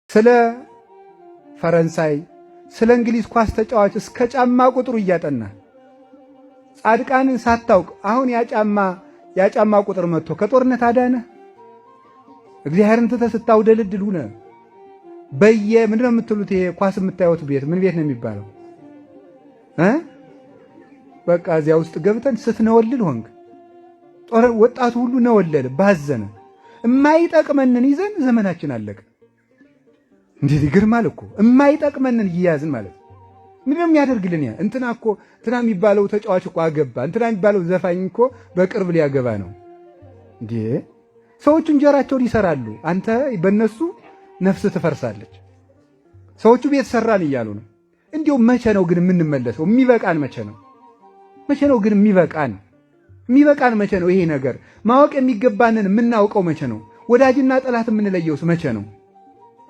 ስለ ፈረንሳይ ስለ እንግሊዝ ኳስ ተጫዋች እስከ ጫማ ቁጥሩ እያጠና ጻድቃንን ሳታውቅ አሁን ያ ጫማ ቁጥር መጥቶ ከጦርነት አዳነ? እግዚአብሔርን ትተህ ስታውደልድል ሆነ ምንድነው የምትሉት? ይሄ ኳስ የምታዩት ቤት ምን ቤት ነው የሚባለው? በቃ እዚያ ውስጥ ገብተን ስትነወልል ሆንክ። ወጣቱ ሁሉ ነወለለ ባዘነ። የማይጠቅመንን ይዘን ዘመናችን አለቀ። እንዴት ይገርማል እኮ የማይጠቅመንን እያያዝን ማለት ምንድነው የሚያደርግልን? እንትና የሚባለው ተጫዋች እኮ አገባ፣ እንትና የሚባለው ዘፋኝ እኮ በቅርብ ሊያገባ ነው። እንዴ ሰዎቹ እንጀራቸውን ይሰራሉ፣ አንተ በእነሱ ነፍስ ትፈርሳለች። ሰዎቹ ቤት ሰራን እያሉ ነው። እንዲሁ መቼ ነው ግን የምንመለሰው? የሚበቃን መቼ ነው? መቼ ነው ግን የሚበቃን መቼ ነው? ይሄ ነገር ማወቅ የሚገባንን የምናውቀው መቼ ነው? ወዳጅና ጠላት የምንለየውስ መቼ ነው?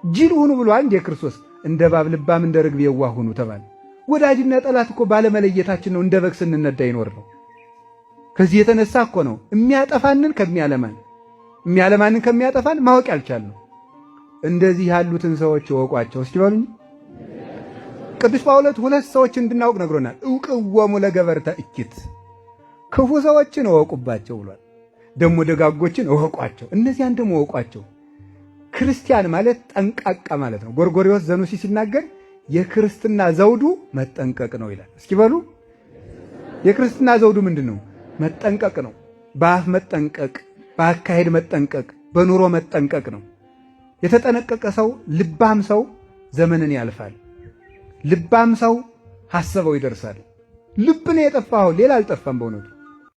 ጅል ሁኑ ብሏል እንደ ክርስቶስ። እንደ እባብ ልባም እንደ ርግብ የዋህ ሁኑ ተባለ። ወዳጅና ጠላት እኮ ባለመለየታችን ነው እንደ በግ ስንነዳ ይኖር ነው። ከዚህ የተነሳ እኮ ነው የሚያጠፋንን ከሚያጠፋን ማወቅ ያልቻልነው። እንደዚህ ያሉትን ሰዎች እወቋቸው እስኪ በሉኝ። ቅዱስ ጳውሎስ ሁለት ሰዎች እንድናውቅ ነግሮናል። እውቅወሙ ለገበርተ እኪት፣ ክፉ ሰዎችን እወቁባቸው ብሏል። ደግሞ ደጋጎችን እወቋቸው። እነዚያን ደግሞ እወቋቸው። ክርስቲያን ማለት ጠንቃቃ ማለት ነው። ጎርጎርዮስ ዘኑሲ ሲናገር የክርስትና ዘውዱ መጠንቀቅ ነው ይላል። እስኪ በሉ የክርስትና ዘውዱ ምንድን ነው? መጠንቀቅ ነው። በአፍ መጠንቀቅ፣ በአካሄድ መጠንቀቅ፣ በኑሮ መጠንቀቅ ነው። የተጠነቀቀ ሰው ልባም ሰው ዘመንን ያልፋል። ልባም ሰው ሐሰበው ይደርሳል። ልብ ነው የጠፋው፣ ሌላ አልጠፋም በእውነቱ።